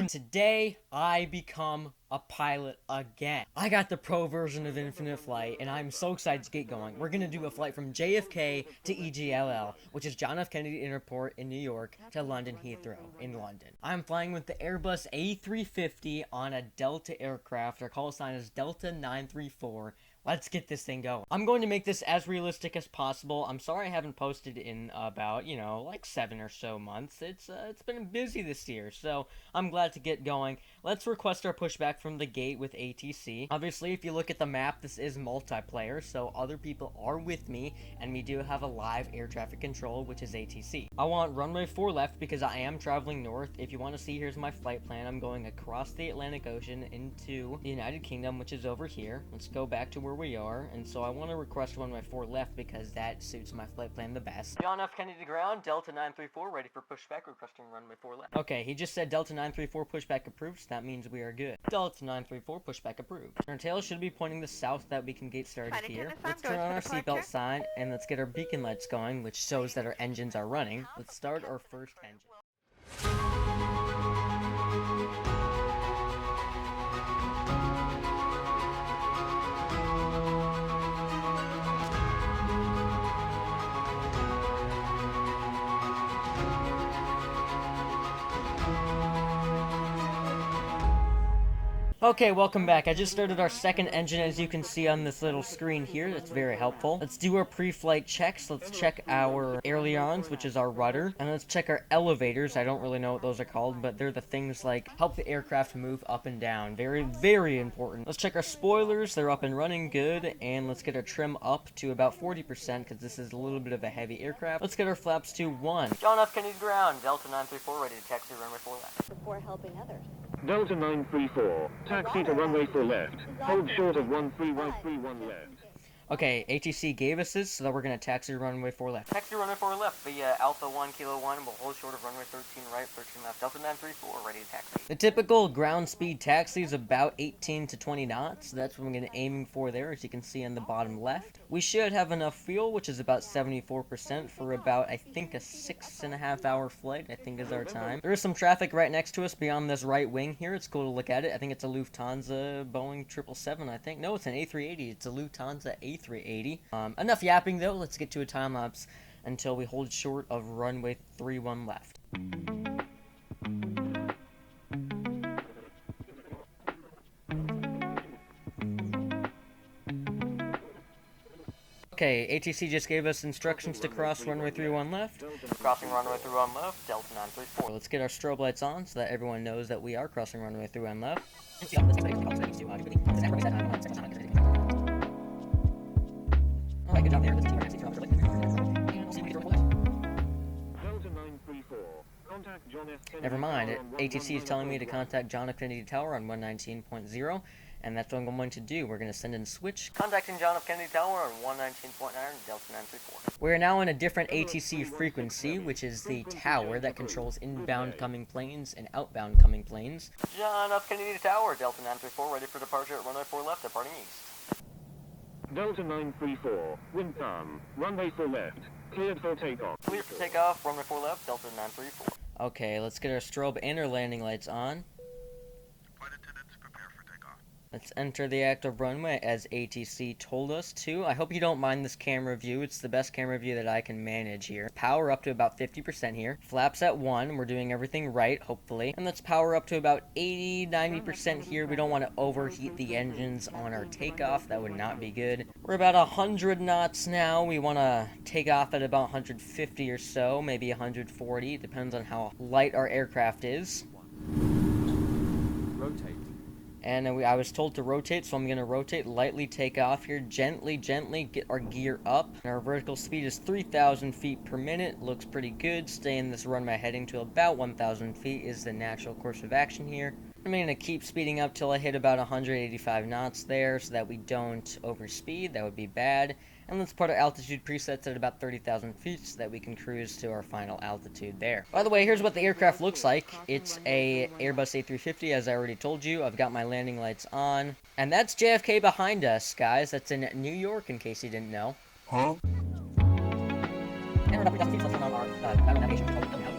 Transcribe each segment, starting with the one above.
Today, I become a pilot again. I got the pro version of Infinite Flight, and I'm so excited to get going. We're gonna do a flight from JFK to EGLL, which is John F. Kennedy Airport in New York, to London Heathrow in London. I'm flying with the Airbus A350 on a Delta aircraft. Our call sign is Delta 934. Let's get this thing going. I'm going to make this as realistic as possible. I'm sorry I haven't posted in about, like 7 or so months. It's been busy this year, so I'm glad to get going. Let's request our pushback from the gate with ATC. Obviously, if you look at the map, this is multiplayer, so other people are with me, and we do have a live air traffic control, which is ATC. I want runway 4 left because I am traveling north. If you want to see, here's my flight plan. I'm going across the Atlantic Ocean into the United Kingdom, which is over here. Let's go back to where we are, and so I want to request runway 4 left because that suits my flight plan the best. John F. Kennedy ground, Delta 934, ready for pushback, requesting runway 4 left. Okay, he just said Delta 934 pushback approved, so that means we are good. Delta 934 pushback approved. Our tail should be pointing the south so that we can get started here. Let's turn on our seatbelt sign, and let's get our beacon lights going, which shows that our engines are running. Let's start our first engine. Okay, welcome back. I just started our second engine, as you can see on this little screen here. That's very helpful. Let's do our pre-flight checks. Let's check our ailerons, which is our rudder, and let's check our elevators. I don't really know what those are called, but they're the things like help the aircraft move up and down. Very, very important. Let's check our spoilers. They're up and running good, and let's get our trim up to about 40% because this is a little bit of a heavy aircraft. Let's get our flaps to 1. John F. Kennedy ground, Delta 934, ready to taxi runway 4 left. Before helping others. Delta 934, taxi to runway 4 left. Hold short of 13131 left. Okay, ATC gave us this, so that we're going to taxi runway 4 left. Taxi runway 4 left via Alpha 1 Kilo 1, will hold short of runway 13 right, 13 left, Delta 934, ready to taxi. The typical ground speed taxi is about 18 to 20 knots, so that's what I'm going to aiming for there, as you can see on the bottom left. We should have enough fuel, which is about 74% for about, I think, a 6.5 hour flight, I think is our time. There is some traffic right next to us beyond this right wing here. It's cool to look at it. I think it's a Lufthansa Boeing 777, I think. No, it's an A380. It's a Lufthansa A380. Enough yapping though, let's get to a time lapse until we hold short of runway 31 left. Okay, ATC just gave us instructions to cross runway 31 left. Crossing runway 31 left, Delta 934. Let's get our strobe lights on so that everyone knows that we are crossing runway 31 left. Alright, good job there. Never mind, ATC is telling me to contact John F. Kennedy Tower on 119.0, and that's what I'm going to do. We're going to send in switch. Contacting John F. Kennedy Tower on 119.9, Delta 934. We're now on a different ATC frequency, which is the tower that controls inbound coming planes and outbound coming planes. John F. Kennedy Tower, Delta 934, ready for departure at runway 4 left, departing east. Delta 934, wind calm, runway 4 left, cleared for takeoff. Cleared for takeoff, runway 4 left, Delta 934. Okay, let's get our strobe and our landing lights on. Flight attendants, prepare for takeoff. Let's enter the active runway as ATC told us to. I hope you don't mind this camera view. It's the best camera view that I can manage here. Power up to about 50% here. Flaps at 1. We're doing everything right, hopefully. And let's power up to about 80-90% here. We don't want to overheat the engines on our takeoff. That would not be good. We're about 100 knots now. We want to take off at about 150 or so, maybe 140. It depends on how light our aircraft is. Rotate. And I was told to rotate, so I'm going to rotate, lightly take off here, gently get our gear up. And our vertical speed is 3,000 feet per minute. Looks pretty good. Stay in this runway heading to about 1,000 feet is the natural course of action here. I'm going to keep speeding up till I hit about 185 knots there so that we don't overspeed. That would be bad. And let's put our altitude presets at about 30,000 feet so that we can cruise to our final altitude there. By the way, here's what the aircraft looks like. It's a Airbus A350, as I already told you. I've got my landing lights on. And that's JFK behind us, guys. That's in New York, in case you didn't know. Huh? And we're about 3,000 feet, so let's turn on our navigation control coming out.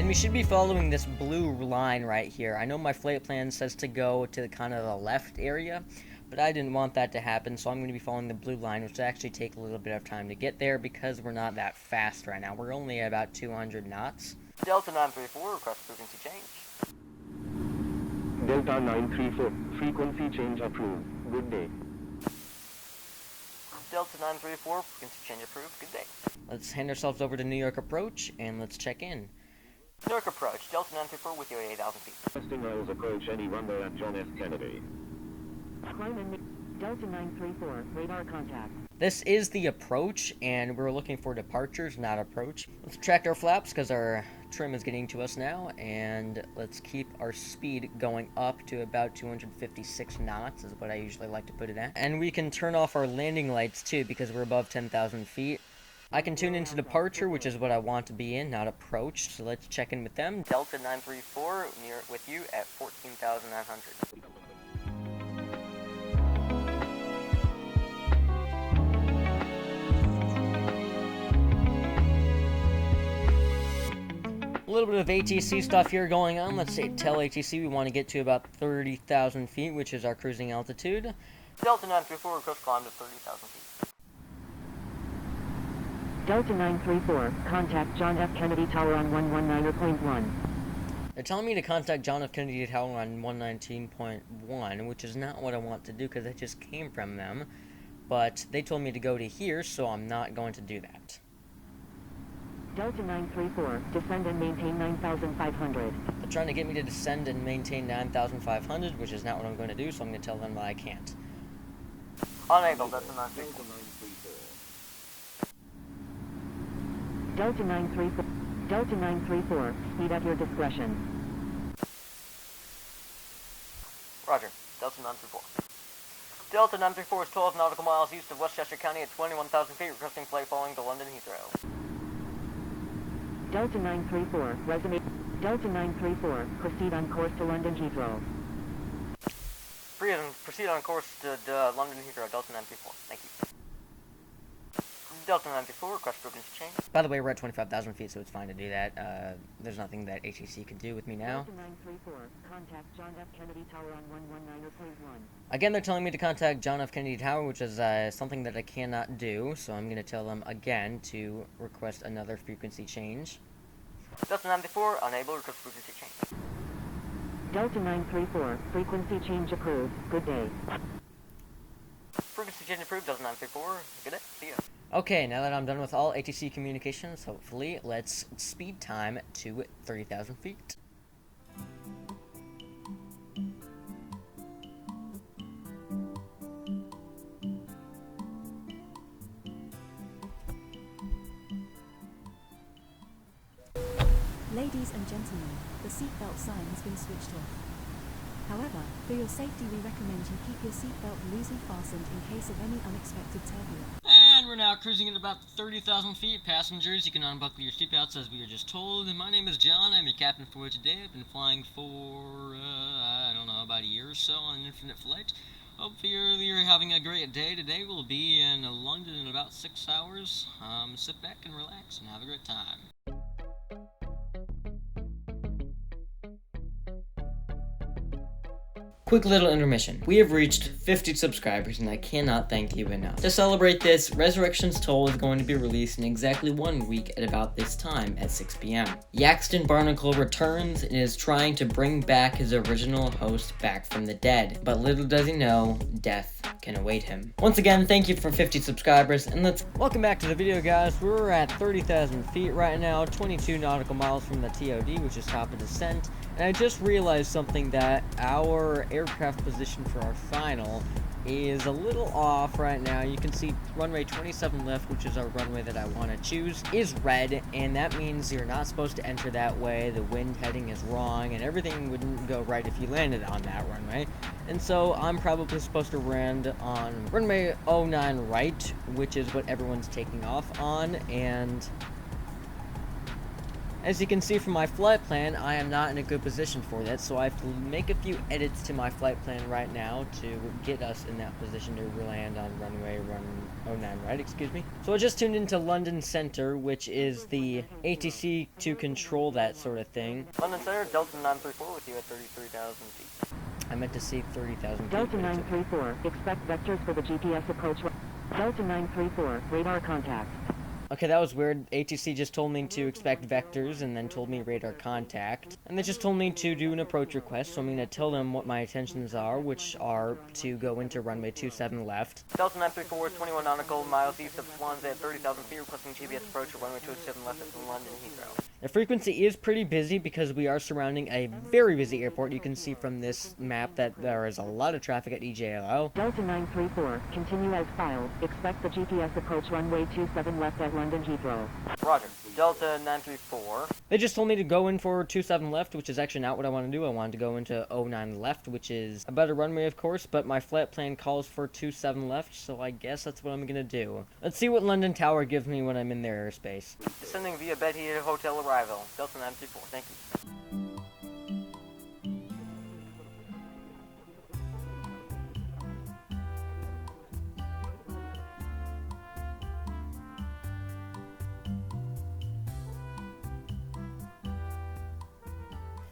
And we should be following this blue line right here. I know my flight plan says to go to the kind of the left area, but I didn't want that to happen, so I'm going to be following the blue line, which will actually take a little bit of time to get there because we're not that fast right now. We're only at about 200 knots. Delta 934, request frequency change. Delta 934, frequency change approved. Good day. Delta 934, frequency change approved. Good day. Let's hand ourselves over to New York approach, and let's check in. New York approach, Delta 934 with you at 8,000 feet. Testing miles approach any runway at John F. Kennedy. Delta 934, radar contact. This is the approach, and we're looking for departures, not approach. Let's track our flaps, because our trim is getting to us now, and let's keep our speed going up to about 256 knots, is what I usually like to put it at. And we can turn off our landing lights, too, because we're above 10,000 feet. I can tune into departure, which is what I want to be in, not approach, so let's check in with them. Delta 934, near with you at 14,900. A little bit of ATC stuff here going on. Let's say tell ATC we want to get to about 30,000 feet, which is our cruising altitude. Delta 934, request climb to 30,000 feet. Delta 934, contact John F. Kennedy Tower on 119.1. They're telling me to contact John F. Kennedy Tower on 119.1, which is not what I want to do because I just came from them. But they told me to go to here, so I'm not going to do that. Delta 934, descend and maintain 9,500. They're trying to get me to descend and maintain 9,500, which is not what I'm going to do, so I'm going to tell them that I can't. Unable, Delta 934. Delta 934, Delta 934, speed at your discretion. Roger, Delta 934. Delta 934 is 12 nautical miles east of Westchester County at 21,000 feet, requesting flight following to London Heathrow. Delta 934, resume. Delta 934, proceed on course to London Heathrow. Proceed on course to London Heathrow, Delta 934. Thank you. Delta 934, request frequency change. By the way, we're at 25,000 feet, so it's fine to do that. There's nothing that ATC can do with me now. Delta 934, contact John F. Kennedy Tower on 119.1. Again, they're telling me to contact John F. Kennedy Tower, which is something that I cannot do, so I'm going to tell them again to request another frequency change. Delta 934, unable, request frequency change. Delta 934, frequency change approved. Good day. Frequency change approved, Delta 934. Good day. See ya. Okay, now that I'm done with all ATC communications, hopefully, let's speed time to 30,000 feet. Ladies and gentlemen, the seatbelt sign has been switched off. However, for your safety we recommend you keep your seatbelt loosely fastened in case of any unexpected turbulence. And we're now cruising at about 30,000 feet. Passengers, you can unbuckle your seatbelts as we were just told. And my name is John, I'm your captain for today. I've been flying for, I don't know, about a year or so on Infinite Flight. Hope you're having a great day. Today we'll be in London in about 6 hours. Sit back and relax and have a great time. Quick little intermission. We have reached 50 subscribers and I cannot thank you enough. To celebrate this, Resurrection's Toll is going to be released in exactly 1 week at about this time at 6 p.m. Yaxton Barnacle returns and is trying to bring back his original host back from the dead, but little does he know, death can await him. Once again, thank you for 50 subscribers, and welcome back to the video, guys. We're at 30,000 feet right now, 22 nautical miles from the TOD, which is top of descent. And I just realized something, that our aircraft position for our final is a little off right now. You can see runway 27 left, which is our runway that I want to choose, is red, and that means you're not supposed to enter that way. The wind heading is wrong, and everything wouldn't go right if you landed on that runway. And so I'm probably supposed to land on runway 09 right, which is what everyone's taking off on, and As you can see from my flight plan, I am not in a good position for that, so I have to make a few edits to my flight plan right now to get us in that position to land on runway 09 right, excuse me. So I just tuned into London Center, which is the ATC to control that sort of thing. London Center, Delta 934 with you at 33,000 feet. I meant to see 30,000 feet. Delta 934, expect vectors for the GPS approach. Delta 934, radar contact. Okay, that was weird. ATC just told me to expect vectors and then told me radar contact. And they just told me to do an approach request, so I'm going to tell them what my intentions are, which are to go into runway 27 left. Delta 934, 21 nautical miles east of Swansea at 30,000 feet, requesting GPS approach to runway 27 left at London Heathrow. The frequency is pretty busy because we are surrounding a very busy airport. You can see from this map that there is a lot of traffic at EJLL. Delta 934, continue as filed. Expect the GPS approach runway 27 left at London Heathrow. Roger. Delta 934. They just told me to go in for 27 left, which is actually not what I want to do. I wanted to go into 09 left, which is a better runway, of course, but my flight plan calls for 27 left, so I guess that's what I'm going to do. Let's see what London Tower gives me when I'm in their airspace. Descending via Betty Hotel arrival. Delta 934. Thank you.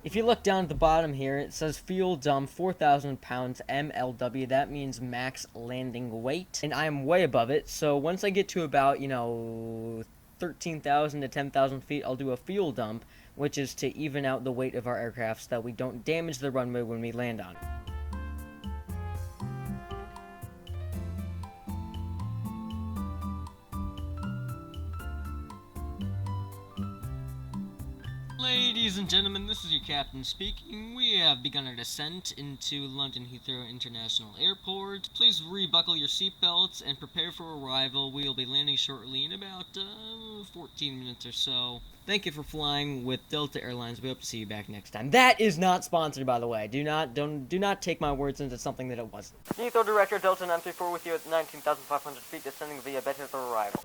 If you look down at the bottom here, it says fuel dump 4,000 pounds MLW. That means max landing weight. And I am way above it. So once I get to about, 13,000 to 10,000 feet, I'll do a fuel dump, which is to even out the weight of our aircraft so that we don't damage the runway when we land on it. Ladies and gentlemen, this is your captain speaking. We have begun our descent into London Heathrow International Airport. Please rebuckle your seatbelts and prepare for arrival. We will be landing shortly in about 14 minutes or so. Thank you for flying with Delta Airlines. We hope to see you back next time. That is not sponsored, by the way. Do not take my words into something that it wasn't. Heathrow Director Delta 934 with you at 19,500 feet, descending via Betty for arrival.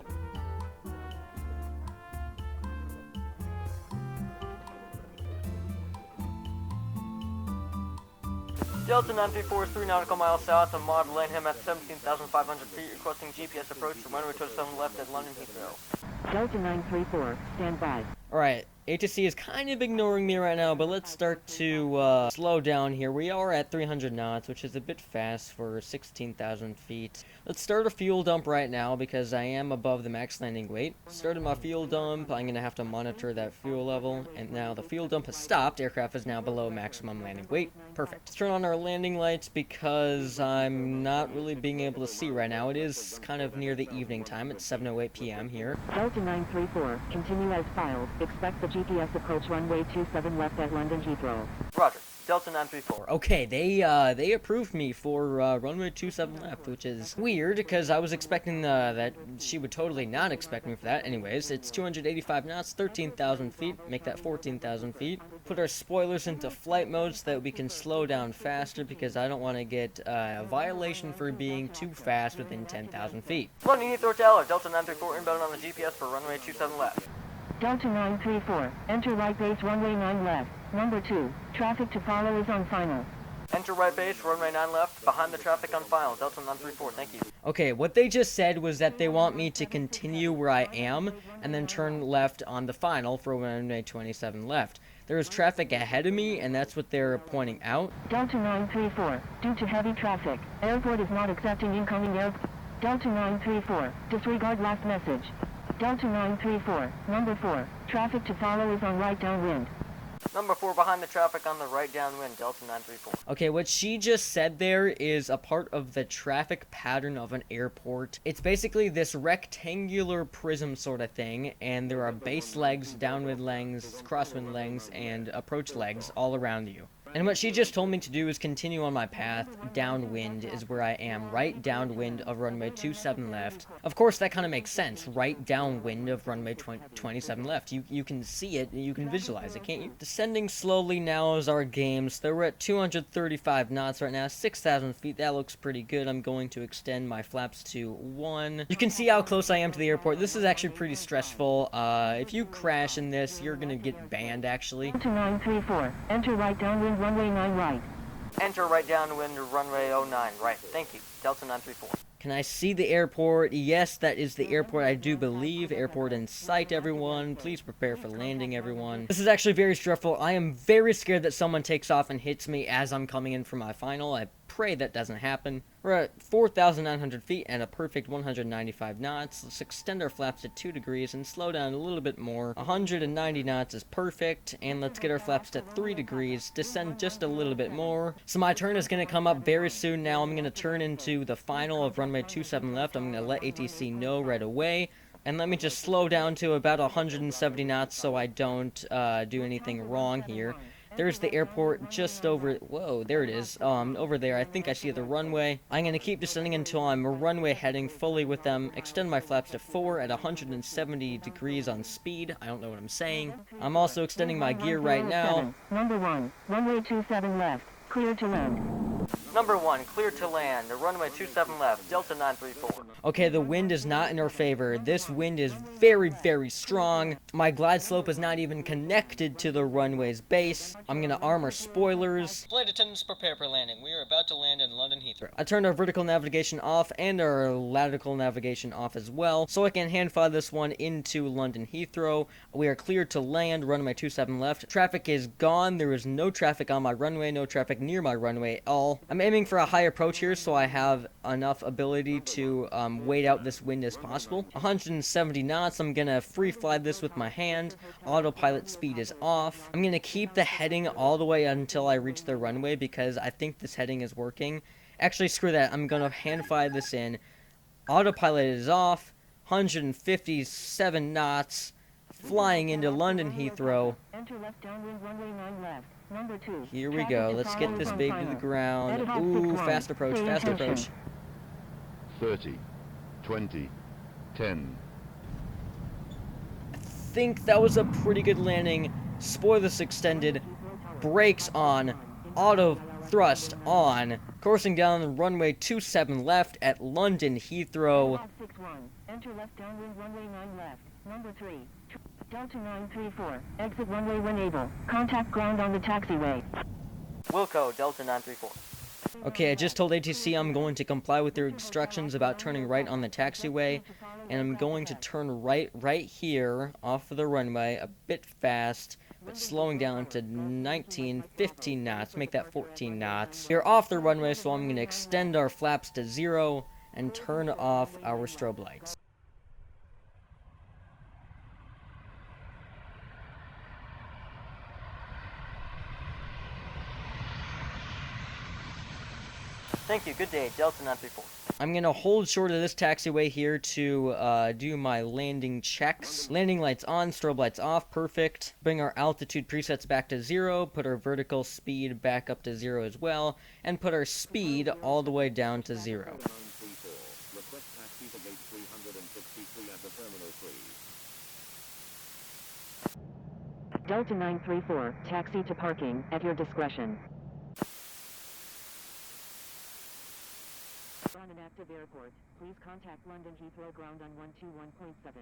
Delta 934 is 3 nautical miles south of Maud Lanham at 17,500 feet, requesting GPS approach to runway 27 left at London Heathrow. Delta 934, stand by. Alright, ATC is kind of ignoring me right now, but let's start to slow down here. We are at 300 knots, which is a bit fast for 16,000 feet. Let's start a fuel dump right now because I am above the max landing weight. Started my fuel dump. I'm going to have to monitor that fuel level, and now the fuel dump has stopped. Aircraft is now below maximum landing weight. Perfect. Let's turn on our landing lights because I'm not really being able to see right now. It is kind of near the evening time. It's 7:08 p.m. here. Delta 934, continue as filed. Expect the GPS approach runway 27 left at London Heathrow. Roger. Delta 934. Okay, they approved me for runway 27 left, which is weird because I was expecting that she would totally not expect me for that. Anyways, it's 285 knots, 13,000 feet, make that 14,000 feet. Put our spoilers into flight mode so that we can slow down faster because I don't want to get a violation for being too fast within 10,000 feet. London Heathrow Tower, Delta 934 inbound on the GPS for runway 27 left. Delta 934, enter right base runway 9 left. Number 2, traffic to follow is on final. Enter right base, runway 9 left, behind the traffic on final, Delta 934, thank you. Okay, what they just said was that they want me to continue where I am, and then turn left on the final for runway 27 left. There is traffic ahead of me, and that's what they're pointing out. Delta 934, due to heavy traffic, airport is not accepting incoming air... Delta 934, disregard last message. Delta 934, number 4, traffic to follow is on right downwind. Number 4 behind the traffic on the right downwind, Delta 934. Okay, what she just said there is a part of the traffic pattern of an airport. It's basically this rectangular prism sort of thing, and there are base legs, downwind legs, crosswind legs, and approach legs all around you. And what she just told me to do is continue on my path. Downwind is where I am, right downwind of runway 27 left. Of course, that kind of makes sense, right downwind of runway 27 left. You can see it, you can visualize it, can't you? Descending slowly now is our game. So we're at 235 knots right now, 6,000 feet. That looks pretty good. I'm going to extend my flaps to 1. You can see how close I am to the airport. This is actually pretty stressful. If you crash in this, you're gonna get banned, actually. To 934. Enter right downwind runway 9 right. Enter right downwind runway 09, right. Thank you. Delta 934. Can I see the airport? Yes, that is the airport, I do believe. Airport in sight, everyone. Please prepare for landing, everyone. This is actually very stressful. I am very scared that someone takes off and hits me as I'm coming in for my final. I pray that doesn't happen. We're at 4,900 feet and a perfect 195 knots. Let's extend our flaps to 2 degrees and slow down a little bit more. 190 knots is perfect, and let's get our flaps to 3 degrees. Descend just a little bit more. So my turn is going to come up very soon now. I'm going to turn into the final of runway 27 left. I'm going to let ATC know right away. And let me just slow down to about 170 knots so I don't do anything wrong here. There's the airport just over, whoa, there it is, over there. I think I see the runway. I'm going to keep descending until I'm runway heading fully with them. Extend my flaps to 4 at 170 degrees on speed. I don't know what I'm saying. I'm also extending my gear right now. Number 1, runway 27 left, clear to land. Number 1, clear to land. The runway 27 left, Delta 934. Okay, the wind is not in our favor. This wind is very, very strong. My glide slope is not even connected to the runway's base. I'm going to arm our spoilers. Flight attendants, prepare for landing. We are about to land in London Heathrow. I turned our vertical navigation off and our lateral navigation off as well, so I can hand fly this one into London Heathrow. We are cleared to land, runway 27 left. Traffic is gone. There is no traffic on my runway, no traffic near my runway at all. I'm aiming for a high approach here so I have enough ability to wait out this wind as possible. 170 knots. I'm gonna free fly this with my hand. Autopilot speed is off. I'm gonna keep the heading all the way until I reach the runway because I think this heading is working. Actually, screw that. I'm gonna hand fly this in. Autopilot is off. 157 knots. Flying into London Heathrow. Enter left downwind runway 9 left. Number 2. Here we go. Let's get this baby to the ground. Ooh, fast approach, fast approach. 30, 20, 10. I think that was a pretty good landing. Spoilers extended. Brakes on. Auto thrust on. Coursing down runway 27 left at London Heathrow. 61. Enter left downwind runway 9 left. Number 3. Delta 934. Exit runway when able. Contact ground on the taxiway. Wilco, Delta 934. Okay, I just told ATC I'm going to comply with their instructions about turning right on the taxiway, and I'm going to turn right here off of the runway a bit fast, but slowing down to 15 knots, make that 14 knots. We're off the runway, so I'm going to extend our flaps to 0 and turn off our strobe lights. Thank you. Good day, Delta 934. I'm going to hold short of this taxiway here to do my landing checks. Landing lights on, strobe lights off, perfect. Bring our altitude presets back to 0, put our vertical speed back up to 0 as well, and put our speed all the way down to 0. Request taxi to gate 363 at the Terminal 3. Delta 934. Taxi to parking at your discretion. On an active airport, please contact London Heathrow ground on 121.7.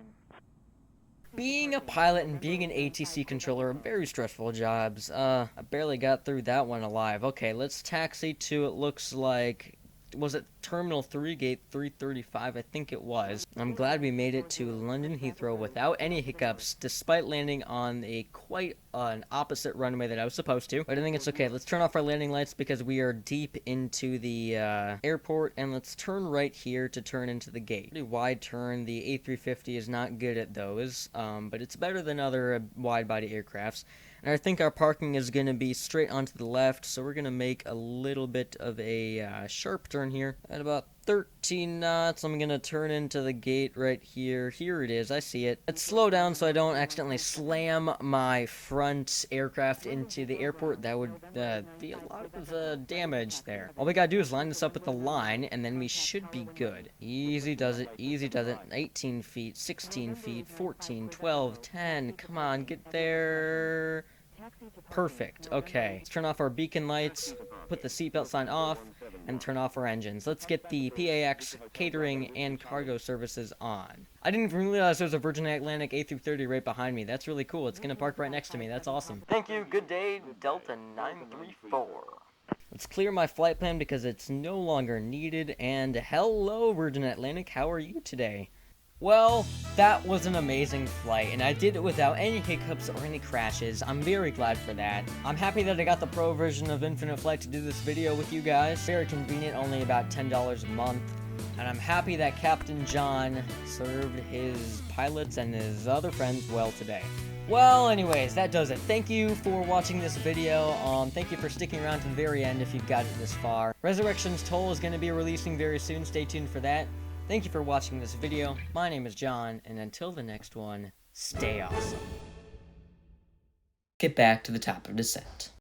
Being a pilot and being an ATC controller are very stressful jobs. I barely got through that one alive. Okay, let's taxi to, it looks like, was it Terminal 3, gate 335? I think it was. I'm glad we made it to London Heathrow without any hiccups, despite landing on a quite an opposite runway that I was supposed to. But I think it's okay. Let's turn off our landing lights because we are deep into the airport, and let's turn right here to turn into the gate. Pretty wide turn. The A350 is not good at those, but it's better than other wide-body aircrafts. And I think our parking is going to be straight onto the left, so we're going to make a little bit of a sharp turn here at about 13 knots. I'm gonna turn into the gate right here. Here it is, I see it. Let's slow down so I don't accidentally slam my front aircraft into the airport. That would be a lot of damage there. All we gotta do is line this up with the line, and then we should be good. Easy does it, easy does it. 18 feet, 16 feet, 14, 12, 10. Come on, get there. Perfect. Okay. Let's turn off our beacon lights, put the seatbelt sign off, and turn off our engines. Let's get the PAX catering and cargo services on. I didn't even realize there was a Virgin Atlantic A330 right behind me. That's really cool. It's gonna park right next to me. That's awesome. Thank you. Good day, Delta 934. Let's clear my flight plan because it's no longer needed. And hello, Virgin Atlantic. How are you today? Well, that was an amazing flight, and I did it without any hiccups or any crashes. I'm very glad for that. I'm happy that I got the pro version of Infinite Flight to do this video with you guys. Very convenient, only about $10 a month. And I'm happy that Captain John served his pilots and his other friends well today. Well, anyways, that does it. Thank you for watching this video. Thank you for sticking around to the very end if you've got it this far. Resurrection's Toll is going to be releasing very soon. Stay tuned for that. Thank you for watching this video. My name is John, and until the next one, stay awesome. Get back to the top of descent.